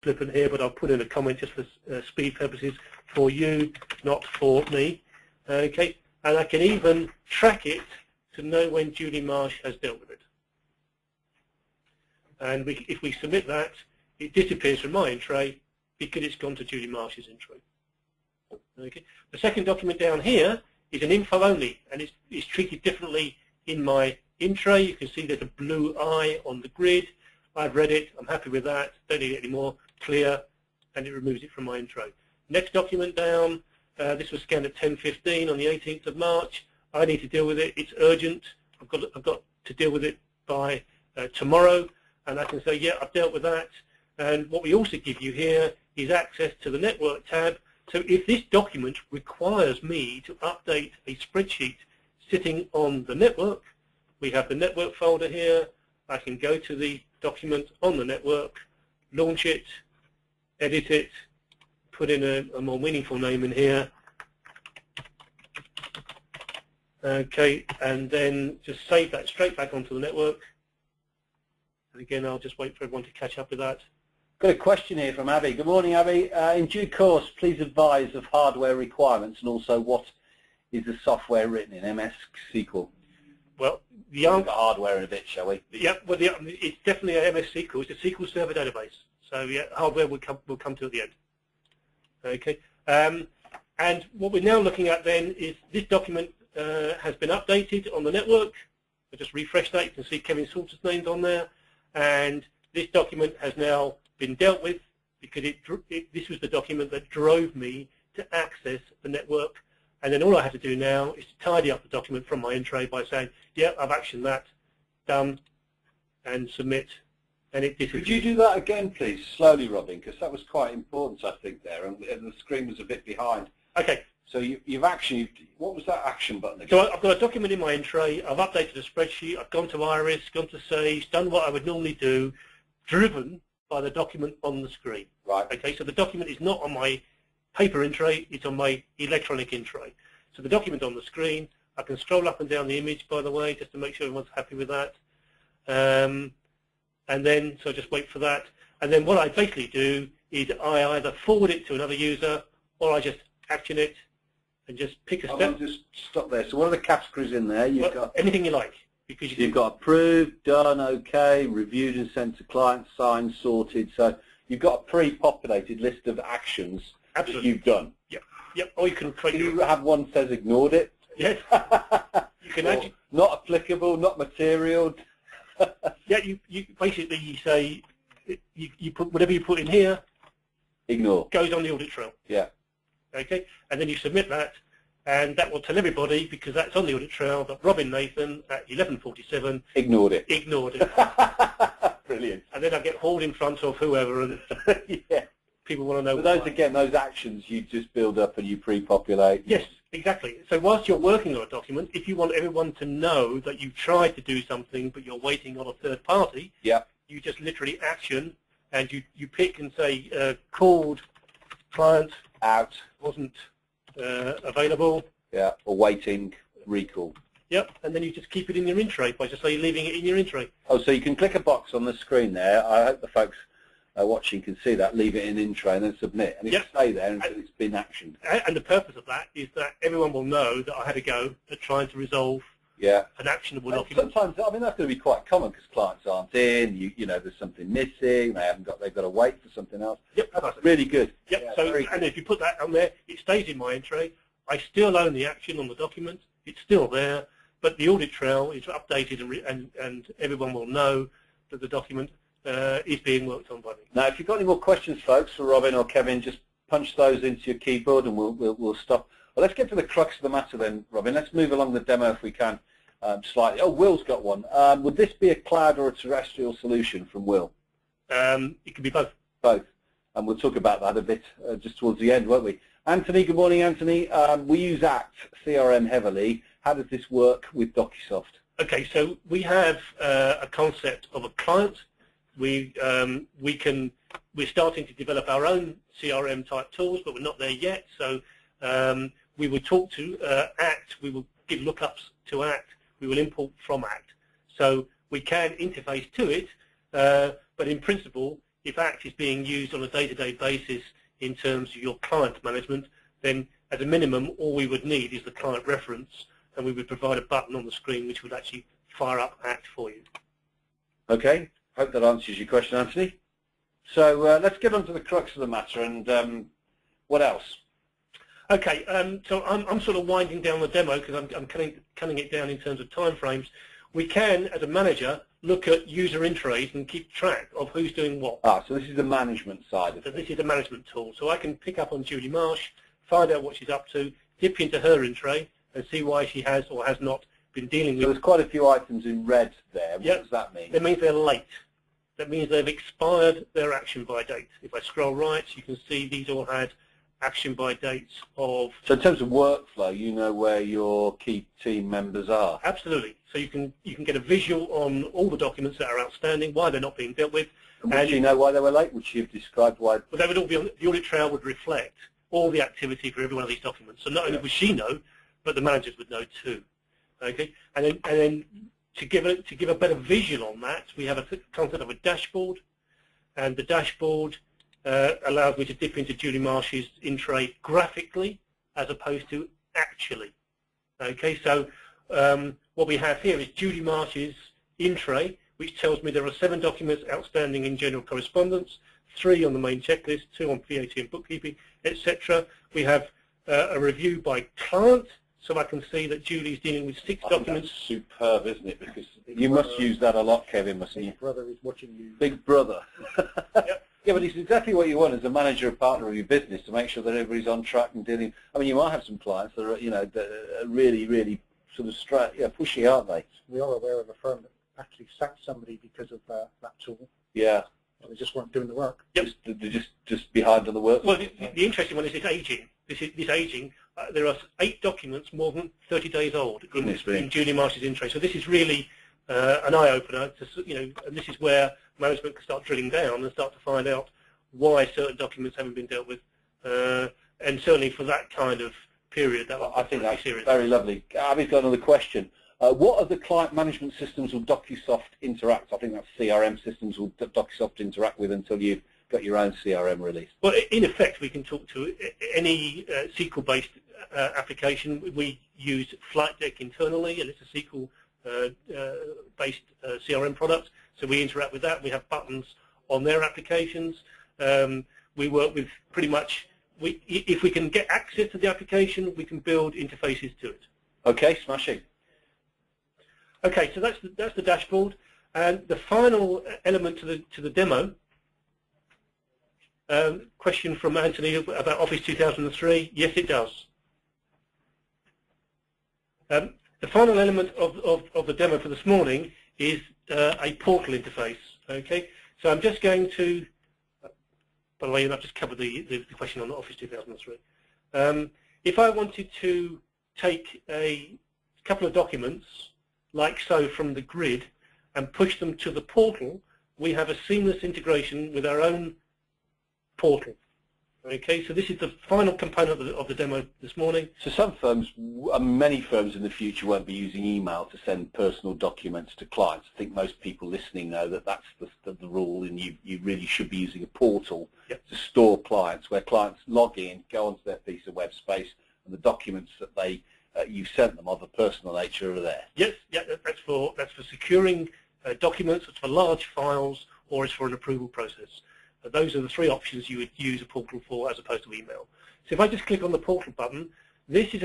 flippant here, but I'll put in a comment just for speed purposes for you, not for me. Okay, and I can even track it to know when Julie Marsh has dealt with it. And if we submit that, it disappears from my in tray because it's gone to Julie Marsh's in tray. Okay. The second document down here is an info only, and it's treated differently in my in tray. You can see there's a blue eye on the grid. I've read it. I'm happy with that. Don't need it anymore. Clear, and it removes it from my in tray. Next document down. This was scanned at 10:15 on the 18th of March. I need to deal with it. It's urgent. I've got to deal with it by tomorrow, and I can say, yeah, I've dealt with that. And what we also give you here is access to the network tab. So if this document requires me to update a spreadsheet sitting on the network, we have the network folder here. I can go to the document on the network, launch it, edit it, put in a more meaningful name in here. Okay, and then just save that straight back onto the network. And again, I'll just wait for everyone to catch up with that. Got a question here from Abby. Good morning, Abby. In due course, please advise of hardware requirements and also what is the software written in MS SQL. Well, the we'll got hardware in a bit, shall we? Yeah, well, it's definitely a MS SQL. It's a SQL Server database. So yeah, hardware will come to at the end. Okay, and what we're now looking at then is this document has been updated on the network. I just refresh that. You can see Kevin Salter's name's on there, and this document has now been dealt with because this was the document that drove me to access the network. And then all I have to do now is to tidy up the document from my in tray by saying, yeah, I've actioned that, done, and submit, and it disappears. Could you do that again, please, slowly, Robin, because that was quite important, I think, there, and the screen was a bit behind. Okay. So you've actioned, what was that action button again? So I've got a document in my in tray, I've updated the spreadsheet, I've gone to Iris, gone to Sage, done what I would normally do, driven by the document on the screen. Right. Okay, so the document is not on my paper in tray, it's on my electronic in tray. So the document on the screen, I can scroll up and down the image, by the way, just to make sure everyone's happy with that. And then, so just wait for that. And then what I basically do is I either forward it to another user or I just action it and just pick a step. I'll just stop there. So what are the categories in there? You've got anything you like. Because you've got approved, done, okay, reviewed and sent to client, signed, sorted. So you've got a pre-populated list of actions that you've done. Yep. Yep. Or you can create. You have one that says ignored it. Yes. You can actually not applicable, not material. Yeah. You basically say you put whatever you put in here. Ignore. Goes on the audit trail. Yeah. Okay. And then you submit that. And that will tell everybody, because that's on the audit trail, that Robin Nathan at 11:47 ignored it. Ignored it. Brilliant. And then I get hauled in front of whoever, and yeah. People want to know. But those again, those actions you just build up and you pre-populate. Yes, exactly. So whilst you're working on a document, if you want everyone to know that you've tried to do something but you're waiting on a third party, yeah, you just literally action and you pick and say called client out wasn't available. Yeah, or waiting, recall. Yep, and then you just keep it in your in tray by just leaving it in your in tray. Oh, so you can click a box on the screen there. I hope the folks watching can see that. Leave it in tray and then submit, and it'll stay there until it's been actioned. And the purpose of that is that everyone will know that I had a go at trying to resolve an actionable document. Sometimes, I mean, that's going to be quite common because clients aren't in. You know, there's something missing. They've got to wait for something else. Yep, that's really good. Yep. Yeah, so, and if you put that on there, it stays in my in tray. I still own the action on the document. It's still there, but the audit trail is updated and everyone will know that the document is being worked on by me. Now, if you've got any more questions, folks, for Robin or Kevin, just punch those into your keyboard and we'll stop. Well, let's get to the crux of the matter then, Robin. Let's move along the demo if we can slightly. Oh, Will's got one. Would this be a cloud or a terrestrial solution from Will? It could be both. Both. And we'll talk about that a bit just towards the end, won't we? Anthony, good morning, Anthony. We use ACT CRM heavily. How does this work with Docusoft? Okay, so we have a concept of a client. We're starting to develop our own CRM type tools, but we're not there yet. So we will talk to ACT. We will give lookups to ACT. We will import from ACT. So we can interface to it, but in principle, if ACT is being used on a day-to-day basis in terms of your client management, then as a minimum, all we would need is the client reference, and we would provide a button on the screen which would actually fire up ACT for you. Okay, hope that answers your question, Anthony. So let's get on to the crux of the matter, and what else? Okay, so I'm sort of winding down the demo because I'm cutting it down in terms of time frames. We can, as a manager, look at user intros and keep track of who's doing what. So this is the management side of it. So this is a management tool. So I can pick up on Julie Marsh, find out what she's up to, dip into her intro, and see why she has or has not been dealing with. So there's quite a few items in red there. What does that mean? That means they're late. That means they've expired their action by date. If I scroll right, you can see these all had action by dates of... So in terms of workflow, you know where your key team members are? Absolutely. So you can get a visual on all the documents that are outstanding, why they're not being dealt with. And would you know why they were late? Would she have described why? Well, they would all be on, the audit trail would reflect all the activity for every one of these documents. So not only would she know, but the managers would know too. Okay, and then to give a better visual on that, we have a concept of a dashboard, and the dashboard allows me to dip into Julie Marsh's intro graphically as opposed to actually. Okay, so what we have here is Julie Marsh's intro, which tells me there are 7 documents outstanding in general correspondence, 3 on the main checklist, 2 on VAT and bookkeeping, etc. We have a review by client, so I can see that Julie's dealing with 6 documents. That's superb, isn't it? Because you must use that a lot, Kevin, mustn't you? Big Brother is watching you. Big Brother. Yep. Yeah, but it's exactly what you want as a manager or partner of your business, to make sure that everybody's on track and dealing. I mean, you might have some clients that are, that are really, really sort of pushy, aren't they? We are aware of a firm that actually sacked somebody because of that tool. Yeah. They just weren't doing the work. Yep. They're just behind on the work. Well, the interesting one is this aging. This aging. There are 8 documents more than 30 days old in Julie Marsh's intro. So this is really an eye-opener. And this is where management can start drilling down and start to find out why certain documents haven't been dealt with. And certainly for that kind of period, I think that's serious. very lovely. Abby's got another question. What other client management systems will Docusoft interact? I think that's CRM systems will Docusoft interact with until you've got your own CRM release. Well, in effect, we can talk to any SQL-based application. We use Flight Deck internally, and it's a SQL-based CRM product. So we interact with that. We have buttons on their applications. We work with pretty much, if we can get access to the application, we can build interfaces to it. Okay, smashing. Okay, so that's the dashboard, and the final element to the demo. Question from Anthony about Office 2003. Yes, it does. The final element of the demo for this morning is a portal interface. Okay, so I'm just going to. By the way, I've just covered the question on Office 2003. If I wanted to take a couple of documents, like so, from the grid and push them to the portal, we have a seamless integration with our own portal. Okay, so this is the final component of the demo this morning. So some firms, many firms in the future won't be using email to send personal documents to clients. I think most people listening know that that's the rule, and you really should be using a portal to store clients, where clients log in, go onto their piece of web space, and the documents that you've sent them of a personal nature are there. Yes, yeah, that's for securing documents, it's for large files, or it's for an approval process. Those are the 3 options you would use a portal for as opposed to email. So if I just click on the portal button, this is